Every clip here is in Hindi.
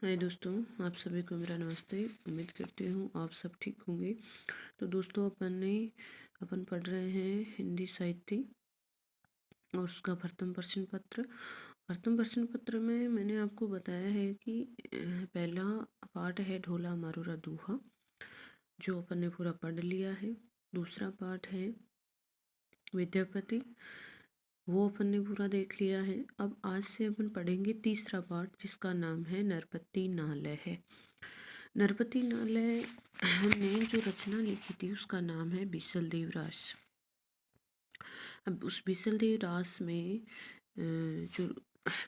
हाय दोस्तों, आप सभी को मेरा नमस्ते। उम्मीद करती हूँ आप सब ठीक होंगे। तो दोस्तों अपन पढ़ रहे हैं हिंदी साहित्य और उसका प्रथम प्रश्न पत्र। प्रथम प्रश्न पत्र में मैंने आपको बताया है कि पहला पाठ है ढोला मारूरा दूहा, जो अपन ने पूरा पढ़ लिया है। दूसरा पाठ है विद्यापति, वो अपन ने पूरा देख लिया है। अब आज से अपन पढ़ेंगे तीसरा पाठ, जिसका नाम है नरपति नालय है। नरपति नालय ने जो रचना लिखी थी उसका नाम है बीसल देव रास। अब उस बीसल देव रास में जो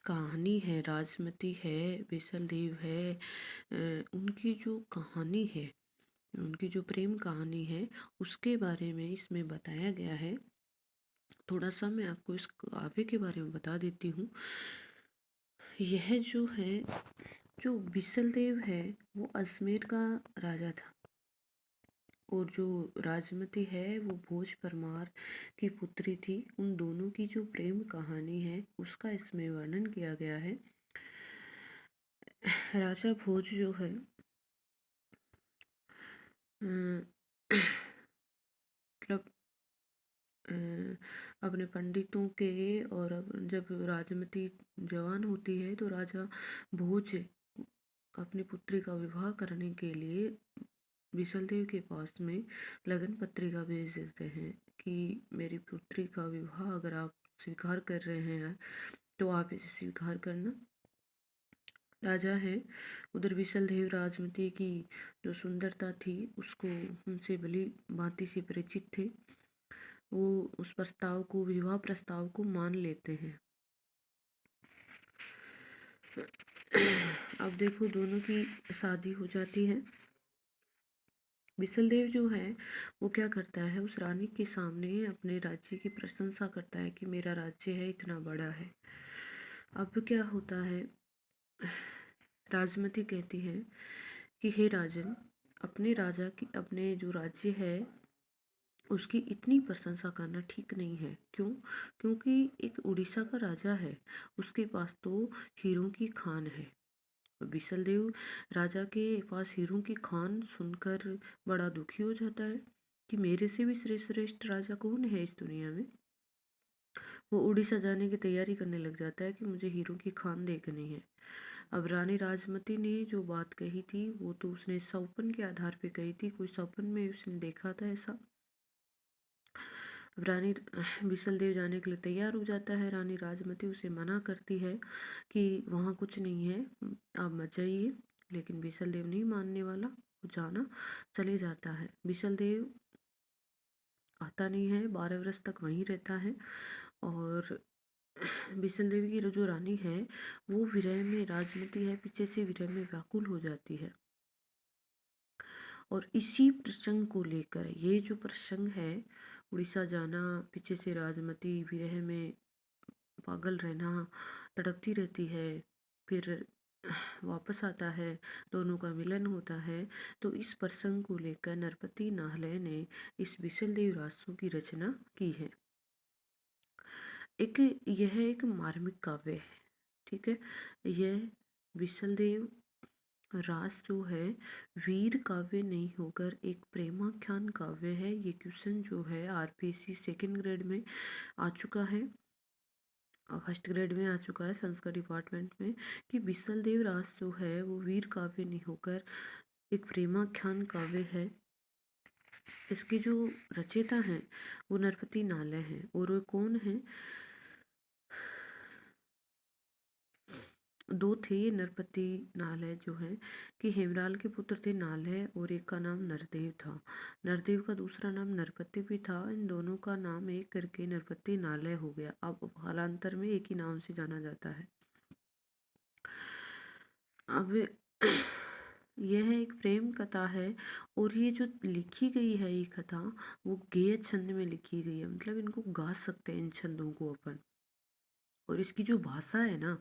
कहानी है, राजमती है, बीसल देव है, उनकी जो कहानी है, उनकी जो प्रेम कहानी है, उसके बारे में इसमें बताया गया है। थोड़ा सा मैं आपको इस काव्य के बारे में बता देती हूँ। यह जो बीसल देव है वो अजमेर का राजा था, और जो राजमती है वो भोज परमार की पुत्री थी। उन दोनों की जो प्रेम कहानी है उसका इसमें वर्णन किया गया है। राजा भोज जो है मतलब अपने पंडितों के, और जब राजमती जवान होती है तो राजा भोज अपनी पुत्री का विवाह करने के लिए बीसल देव के पास में लगन पत्रिका भेज देते हैं कि मेरी पुत्री का विवाह अगर आप स्वीकार कर रहे हैं तो आप इसे स्वीकार करना। राजा है उधर बीसल देव राजमती की जो सुंदरता थी उसको उनसे भली भांति से परिचित थे। वो उस प्रस्ताव को, विवाह प्रस्ताव को मान लेते हैं। अब देखो, दोनों की शादी हो जाती है। बीसल देव जो है वो क्या करता है, उस रानी के सामने अपने राज्य की प्रशंसा करता है कि मेरा राज्य है इतना बड़ा है। अब क्या होता है, राजमती कहती है कि हे राजन, अपने राजा की, अपने जो राज्य है उसकी इतनी प्रशंसा करना ठीक नहीं है। क्यों? क्योंकि एक उड़ीसा का राजा है, उसके पास तो हीरों की खान है। बीसल देव राजा के पास हीरों की खान सुनकर बड़ा दुखी हो जाता है कि मेरे से भी श्रेष्ठ राजा कौन है इस दुनिया में। वो उड़ीसा जाने की तैयारी करने लग जाता है कि मुझे हीरों की खान देखनी है। अब रानी राजमती ने जो बात कही थी वो तो उसने सपन के आधार पे कही थी, कोई सपन में उसने देखा था ऐसा। अब रानी बीसल देव जाने के लिए तैयार हो जाता है। रानी राजमती उसे मना करती है कि वहाँ कुछ नहीं है, आप मत जाइए। लेकिन बीसल देव नहीं मानने वाला, वो जाना चले जाता है। बीसल देव आता नहीं है, 12 वर्ष तक वहीं रहता है। और बीसल देवी की जो रानी है वो विरह में, राजमती है पीछे से विरह में व्याकुल हो जाती है। और इसी प्रसंग को लेकर, ये जो प्रसंग है, उड़ीसा जाना, पीछे से राजमती विरह में पागल रहना, तड़पती रहती है, फिर वापस आता है, दोनों का मिलन होता है। तो इस प्रसंग को लेकर नरपति नालय ने इस बीसल देव रासों की रचना की है। यह एक मार्मिक काव्य है, ठीक है। यह बीसल देव रास जो है वीर काव्य नहीं होकर एक प्रेमाख्यान काव्य है। ये क्वेश्चन जो है आरपीएससी सेकंड ग्रेड में आ चुका है, फर्स्ट ग्रेड में आ चुका है संस्कृत डिपार्टमेंट में, कि बीसल देव रास जो है वो वीर काव्य नहीं होकर एक प्रेमाख्यान काव्य है। इसके जो रचयिता हैं वो नरपति नालय हैं। और वो कौन है? दो थे ये नरपति नालय जो है, कि हेमराल के पुत्र थे नालय, और एक का नाम नरदेव था। नरदेव का दूसरा नाम नरपति भी था। इन दोनों का नाम एक करके नरपति नालय हो गया। अब कालांतर में एक ही नाम से जाना जाता है। अब यह एक प्रेम कथा है, और ये जो लिखी गई है ये कथा वो गेय छंद में लिखी गई है। मतलब इनको गा सकते हैं इन छंदों को अपन। और इसकी जो भाषा है ना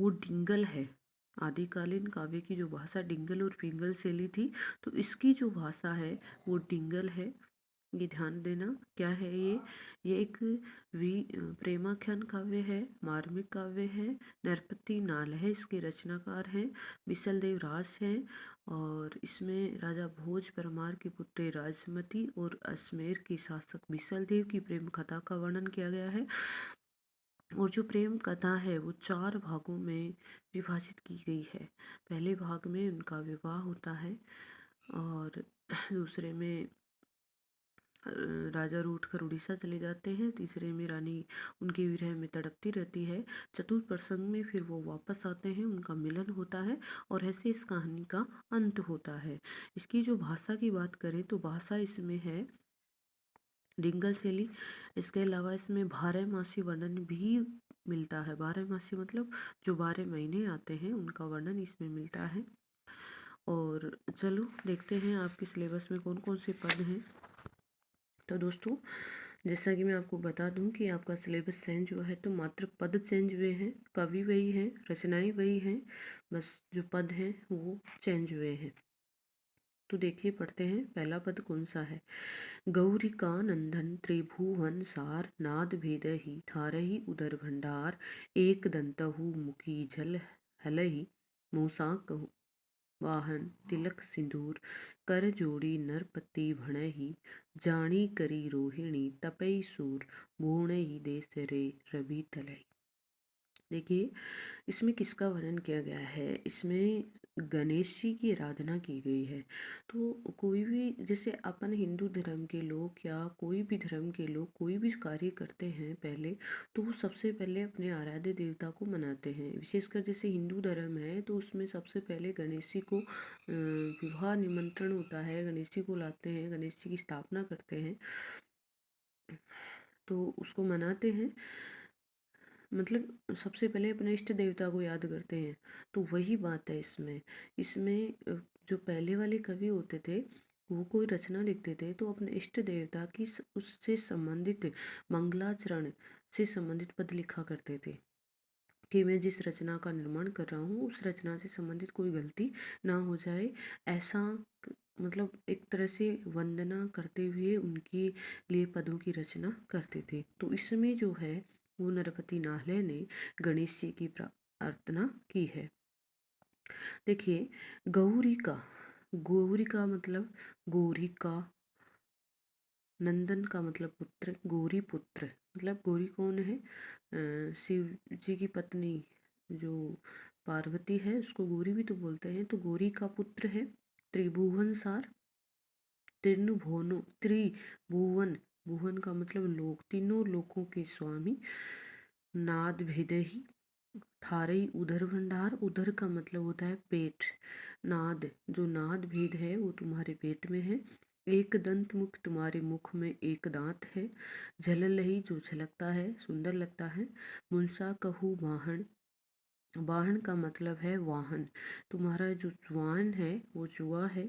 वो डिंगल है। आदिकालीन काव्य की जो भाषा डिंगल और पिंगल शैली थी, तो इसकी जो भाषा है वो डिंगल है। ये ध्यान देना। क्या है ये एक प्रेमाख्यान काव्य है, मार्मिक काव्य है। नरपति नाल है, इसके रचनाकार हैं बिसल राज हैं। और इसमें राजा भोज परमार की पुत्री राजमती और अजमेर के शासक बिसल देव की प्रेम कथा का वर्णन किया गया है। और जो प्रेम कथा है वो 4 भागों में विभाजित की गई है। पहले भाग में उनका विवाह होता है और दूसरे में राजा रूठ कर उड़ीसा चले जाते हैं। तीसरे में रानी उनके विरह में तड़पती रहती है। चतुर्थ प्रसंग में फिर वो वापस आते हैं, उनका मिलन होता है और ऐसे इस कहानी का अंत होता है। इसकी जो भाषा की बात करें तो भाषा इसमें है डिंगल शैली। इसके अलावा इसमें 12मासी वर्णन भी मिलता है। 12मासी मतलब जो 12 महीने आते हैं उनका वर्णन इसमें मिलता है। और चलो देखते हैं आपके सिलेबस में कौन कौन से पद हैं। तो दोस्तों, जैसा कि मैं आपको बता दूं कि आपका सिलेबस चेंज हुआ है, तो मात्र पद चेंज हुए हैं, कवि वही हैं, रचनाएं वही हैं, बस जो पद हैं वो चेंज हुए हैं। तो देखिए पढ़ते हैं, पहला पद कौन सा है। गौरिका नंदन त्रिभुवन सार, नाद भेदहि ठारहि उदर भंडार, एक दंतहु मुखी झल हलहि, मूसा कहु वाहन तिलक सिंदूर, कर जोड़ी नरपति भणहि, जानी करी रोहिणी तपई सूर, भूणहि देस रे रवि तलई। देखिए इसमें किसका वर्णन किया गया है। इसमें गणेश जी की आराधना की गई है। तो कोई भी, जैसे अपन हिंदू धर्म के लोग या कोई भी धर्म के लोग कोई भी कार्य करते हैं पहले, तो वो सबसे पहले अपने आराध्य देवता को मनाते हैं। विशेषकर जैसे हिंदू धर्म है तो उसमें सबसे पहले गणेश जी को विवाह निमंत्रण होता है, गणेश जी को लाते हैं, गणेश जी की स्थापना करते हैं, तो उसको मनाते हैं। मतलब सबसे पहले अपने इष्ट देवता को याद करते हैं। तो वही बात है इसमें। इसमें जो पहले वाले कवि होते थे वो कोई रचना लिखते थे तो अपने इष्ट देवता की उससे संबंधित मंगलाचरण से संबंधित पद लिखा करते थे कि मैं जिस रचना का निर्माण कर रहा हूँ उस रचना से संबंधित कोई गलती ना हो जाए। ऐसा मतलब एक तरह से वंदना करते हुए उनके लिए पदों की रचना करते थे। तो इसमें जो है वो नरपति नाहले ने गणेश जी की प्रार्थना की है। देखिए गौरिका, गौरिका मतलब गौरिका, नंदन का मतलब पुत्र, गौरी पुत्र मतलब गौरी कौन है, शिव जी की पत्नी जो पार्वती है उसको गौरी भी तो बोलते हैं। तो गौरी का पुत्र है। त्रिभुवन सार, त्रिभुवनो त्रिभुवन, भुवन का मतलब लोक, तीनों लोकों के स्वामी। नाद भेदहि ठारई उदर भंडार, उदर का मतलब होता है पेट। नाद, जो नाद भेद है वो तुम्हारे पेट में है। एक दंत मुख, तुम्हारे मुख में एक दांत है। झललही, जो झलकता है, सुंदर लगता है। मुंसा कहू वाहन, वाहन का मतलब है वाहन, तुम्हारा जो वाहन है वो जुआ है।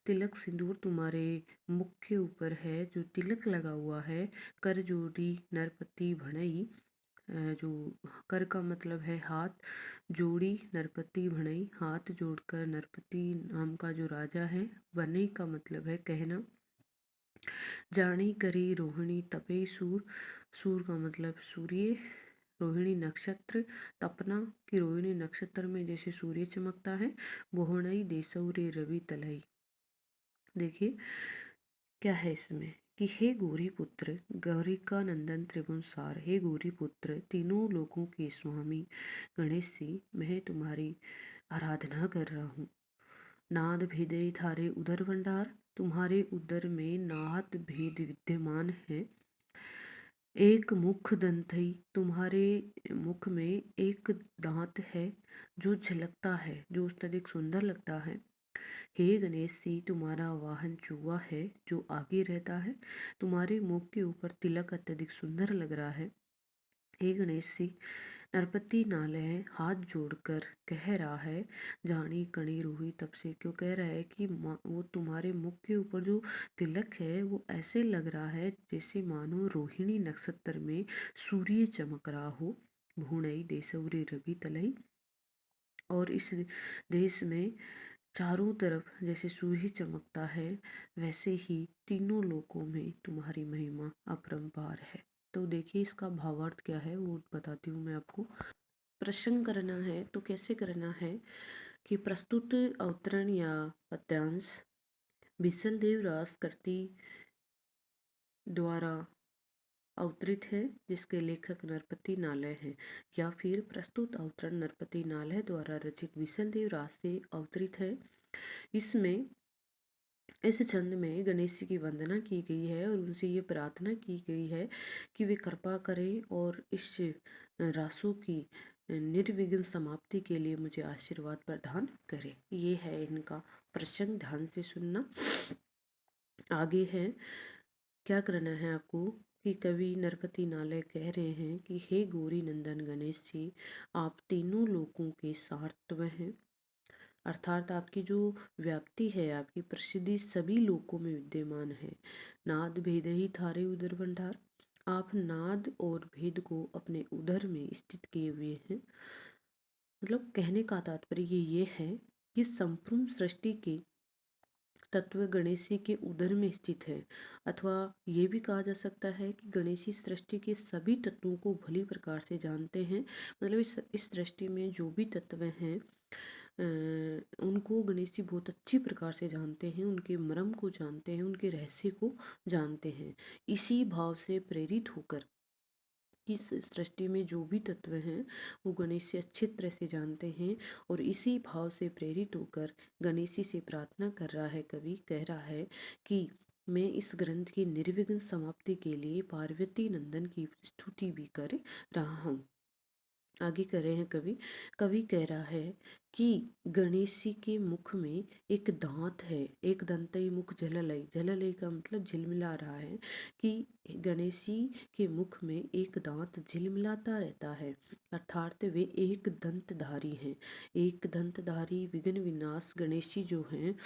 तिलक सिंदूर, तुम्हारे मुख के ऊपर है जो तिलक लगा हुआ है। कर जोड़ी नरपति भणई, जो कर का मतलब है हाथ, जोड़ी नरपति भणई, हाथ जोड़कर नरपति नाम का जो राजा है। बनई का मतलब है कहना। जानी करी रोहिणी तपे सूर, सूर का मतलब सूर्य, रोहिणी नक्षत्र, तपना कि रोहिणी नक्षत्र में जैसे सूर्य चमकता है। बोहणई देसौरे रवि तलई। देखिए क्या है इसमें कि हे गौरी पुत्र, गौरी का नंदन त्रिभुवन सार, हे गौरी पुत्र, तीनों लोगों के स्वामी गणेश जी, मैं तुम्हारी आराधना कर रहा हूँ। नाद भेदे थारे उदर भंडार, तुम्हारे उदर में नाद भेद विद्यमान है। एक मुख दंतई, तुम्हारे मुख में एक दांत है जो झलकता है, जो अत्यधिक सुंदर लगता है। हे गणेश जी, तुम्हारा वाहन चूहा है जो आगे रहता है। तुम्हारे मुख के ऊपर तिलक अत्यधिक सुंदर लग रहा है। हे गणेश जी, नरपति नालय हाथ जोड़कर कह रहा है, जानी कणी रूही, तब से क्यों कह रहा है कि वो तुम्हारे मुख के ऊपर जो तिलक है वो ऐसे लग रहा है जैसे मानो रोहिणी नक्षत्र में सूर्य चमक रहा हो। भूणई देसौरी रवि तलई, और इस देश में चारों तरफ जैसे सूर्य चमकता है, वैसे ही तीनों लोकों में तुम्हारी महिमा अपरंपार है। तो देखिए इसका भावार्थ क्या है वो बताती हूँ मैं आपको। प्रश्न करना है तो कैसे करना है कि प्रस्तुत अवतरण या पद्यांश बिसल राजकृति द्वारा अवतरित है, जिसके लेखक नरपति नालय हैं, या फिर प्रस्तुत अवतरण नरपति नालय द्वारा रचित बिसल राज से अवतरित है। इसमें इस छंद में गणेश जी की वंदना की गई है और उनसे ये प्रार्थना की गई है कि वे कृपा करें और इस रासों की निर्विघ्न समाप्ति के लिए मुझे आशीर्वाद प्रदान करें। ये है इनका प्रसंग, ध्यान से सुनना। आगे है, क्या करना है आपको कि कवि नरपति नालय कह रहे हैं कि हे गौरी नंदन गणेश जी, आप तीनों लोकों के सार्वभौम हैं, अर्थात आपकी जो व्याप्ति है, आपकी प्रसिद्धि सभी लोकों में विद्यमान है। नाद भेद ही थारे उदर भंडार, आप नाद और भेद को अपने उदर में स्थित किए हुए हैं। मतलब कहने का तात्पर्य ये है कि संपूर्ण सृष्टि के तत्व गणेश जी के उदर में स्थित है, अथवा ये भी कहा जा सकता है कि गणेश जी सृष्टि के सभी तत्वों को भली प्रकार से जानते हैं। मतलब इस सृष्टि में जो भी तत्व हैं उनको गणेश जी बहुत अच्छी प्रकार से जानते हैं, उनके मर्म को जानते हैं, उनके रहस्य को जानते हैं। इसी भाव से प्रेरित होकर इस सृष्टि में जो भी तत्व हैं वो गणेश जी अच्छी तरह से जानते हैं, और इसी भाव से प्रेरित होकर गणेश जी से प्रार्थना कर रहा है कवि, कह रहा है कि मैं इस ग्रंथ की निर्विघ्न समाप्ति के लिए पार्वती नंदन की स्तुति भी कर रहा हूँ। आगे कह रहे हैं कवि, कवि कह रहा है कि गणेश जी के मुख में एक दांत है, एक दंतई मुख झललई, झललई का मतलब झिलमिला रहा है कि गणेश जी के मुख में एक दांत झिलमिलाता रहता है, अर्थात वे एक दंतधारी हैं। एक दंतधारी विघ्न विनाश गणेश जी जो हैं,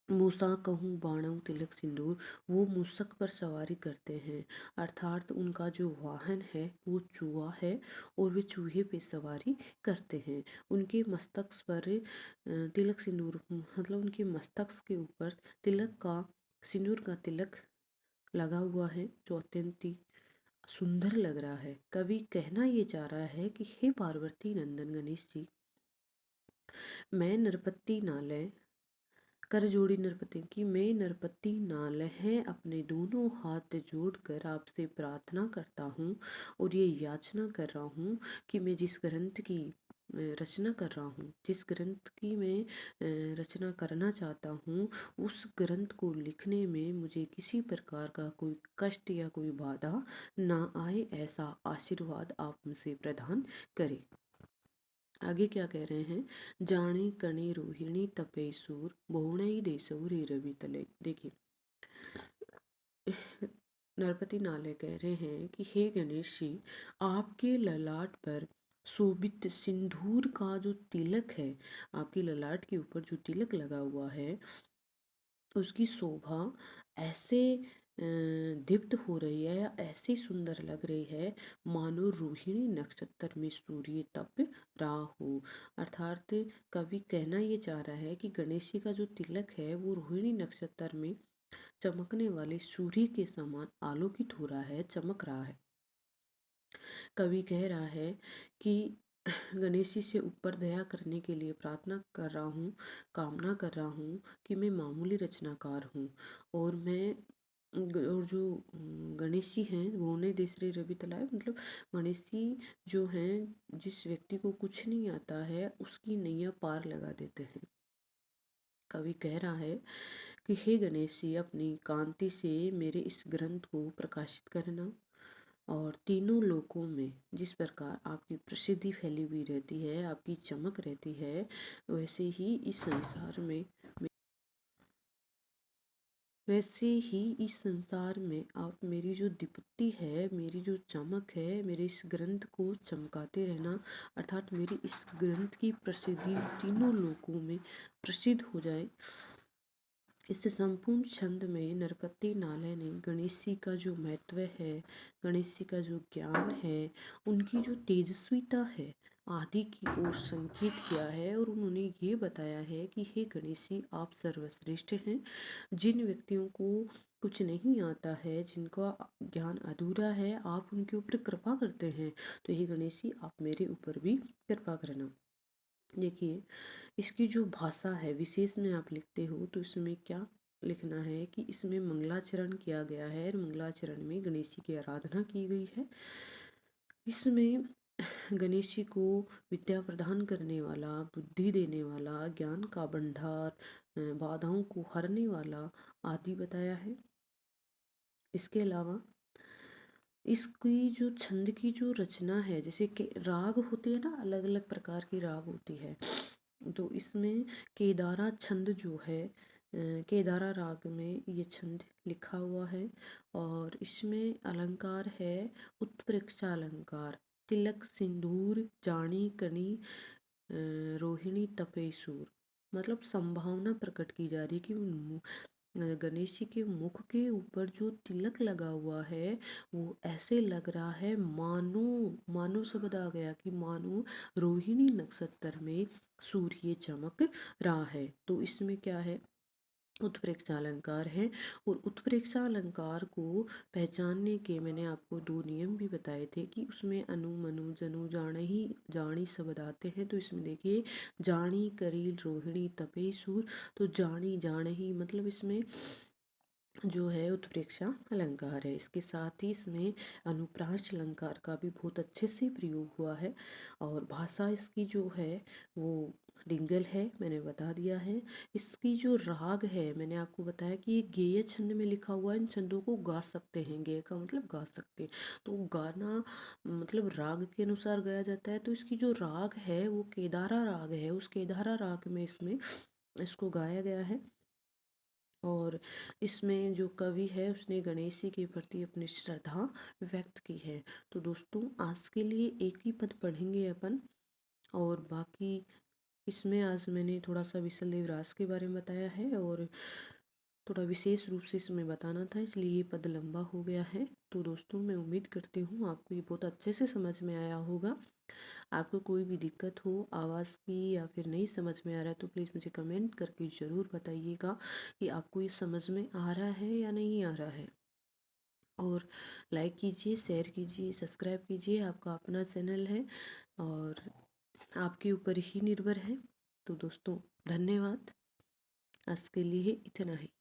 मूसा कहूँ बाणों तिलक सिंदूर, वो मूसक पर सवारी करते हैं, अर्थात उनका जो वाहन है वो चूहा है और वे चूहे पे सवारी करते हैं। उनके मस्तक पर तिलक सिंदूर, मतलब उनके मस्तक के ऊपर तिलक का, सिंदूर का तिलक लगा हुआ है, जो अत्यंत ही सुंदर लग रहा है। कवि कहना ये चाह रहा है कि हे पार्वती नंदन गणेश जी, मैं नरपति नालय कर जोड़ी नरपति की, मैं नरपति नालय अपने दोनों हाथ जोड़कर आपसे प्रार्थना करता हूँ और ये याचना कर रहा हूँ कि मैं जिस ग्रंथ की रचना कर रहा हूँ, जिस ग्रंथ की मैं रचना करना चाहता हूँ, उस ग्रंथ को लिखने में मुझे किसी प्रकार का कोई कष्ट या कोई बाधा ना आए, ऐसा आशीर्वाद आप मुझे प्रदान करें। आगे क्या कह रहे हैं, जाने कणे रोहिणी तपे सूर बहुणई देसौरी रवि तले। देखिए नरपति नालय कह रहे हैं कि हे गणेश जी, आपके ललाट पर शोभित सिंदूर का जो तिलक है, आपके ललाट के ऊपर जो तिलक लगा हुआ है, उसकी शोभा ऐसे दीप्त हो रही है या ऐसी सुंदर लग रही है मानो रोहिणी नक्षत्र में सूर्य तप रहा हो। अर्थात कवि कहना ये चाह रहा है कि गणेश जी का जो तिलक है वो रोहिणी नक्षत्र में चमकने वाले सूर्य के समान आलोकित हो रहा है, चमक रहा है। कवि कह रहा है कि गणेश जी से ऊपर दया करने के लिए प्रार्थना कर रहा हूँ, कामना कर रहा हूँ कि मैं मामूली रचनाकार हूँ, और मैं और जो गणेश जी हैं वो नहीं देसरे रवि तलाए, मतलब गणेश जी जो हैं, जिस व्यक्ति को कुछ नहीं आता है उसकी नैया पार लगा देते हैं। कवि कह रहा है कि हे गणेश जी, अपनी कांति से मेरे इस ग्रंथ को प्रकाशित करना, और तीनों लोकों में जिस प्रकार आपकी प्रसिद्धि फैली हुई रहती है, आपकी चमक रहती है, वैसे ही इस संसार में वैसे ही इस संसार में आप मेरी जो दीप्ति है, मेरी जो चमक है, मेरे इस ग्रंथ को चमकाते रहना, अर्थात मेरी इस ग्रंथ की प्रसिद्धि तीनों लोकों में प्रसिद्ध हो जाए। इस संपूर्ण छंद में नरपति नालय ने गणेश जी का जो महत्व है, गणेश जी का जो ज्ञान है, उनकी जो तेजस्विता है आदि की ओर संकेत किया है, और उन्होंने ये बताया है कि हे गणेश जी, आप सर्वश्रेष्ठ हैं। जिन व्यक्तियों को कुछ नहीं आता है, जिनका ज्ञान अधूरा है, आप उनके ऊपर कृपा करते हैं। तो हे गणेश जी, आप मेरे ऊपर भी कृपा करना। देखिए, इसकी जो भाषा है विशेष में आप लिखते हो तो इसमें क्या लिखना है कि इसमें मंगलाचरण किया गया है और मंगलाचरण में गणेश जी की आराधना की गई है। इसमें गणेश जी को विद्या प्रदान करने वाला, बुद्धि देने वाला, ज्ञान का भंडार, बाधाओं को हरने वाला आदि बताया है। इसके अलावा इसकी जो छंद की जो रचना है, जैसे कि राग होती है ना, अलग अलग प्रकार की राग होती है, तो इसमें केदारा छंद जो है, केदारा राग में ये छंद लिखा हुआ है। और इसमें अलंकार है उत्प्रेक्षा अलंकार, तिलक सिंदूर जानी कणी रोहिणी तपेसूर। मतलब संभावना प्रकट की जा रही है कि गणेश जी के मुख के ऊपर जो तिलक लगा हुआ है वो ऐसे लग रहा है मानो, मानो शब्द आ गया कि मानो रोहिणी नक्षत्र में सूर्य चमक रहा है। तो इसमें क्या है, उत्प्रेक्षा अलंकार है। और उत्प्रेक्षा अलंकार को पहचानने के मैंने आपको दो नियम भी बताए थे कि उसमें अनु मनु जनु जानी जानी शब्द आते हैं। तो इसमें देखिए, जानी करील रोहिणी तपे सूर, तो जानी जानी मतलब इसमें जो है उत्प्रेक्षा अलंकार है। इसके साथ ही इसमें अनुप्रास अलंकार का भी बहुत अच्छे से प्रयोग हुआ है। और भाषा इसकी जो है वो डिंगल है, मैंने बता दिया है। इसकी जो राग है मैंने आपको बताया कि ये गेय छंद में लिखा हुआ है। इन छंदों को गा सकते हैं, गेय का मतलब गा सकते हैं, तो गाना मतलब राग के अनुसार गाया जाता है। तो इसकी जो राग है वो केदारा राग है, उस केदारा राग में इसमें इसको गाया गया है। और इसमें जो कवि है उसने गणेश जी के प्रति अपनी श्रद्धा व्यक्त की है। तो दोस्तों, आज के लिए एक ही पद पढ़ेंगे अपन, और बाकी इसमें आज मैंने थोड़ा सा विशल देवरास के बारे में बताया है और थोड़ा विशेष रूप से इसमें बताना था, इसलिए ये पद लंबा हो गया है। तो दोस्तों, मैं उम्मीद करती हूँ आपको ये बहुत अच्छे से समझ में आया होगा। आपको कोई भी दिक्कत हो आवाज़ की या फिर नहीं समझ में आ रहा है तो प्लीज़ मुझे कमेंट करके ज़रूर बताइएगा कि आपको ये समझ में आ रहा है या नहीं आ रहा है। और लाइक कीजिए, शेयर कीजिए, सब्सक्राइब कीजिए। आपका अपना चैनल है और आपके ऊपर ही निर्भर है। तो दोस्तों, धन्यवाद। आज के लिए इतना ही।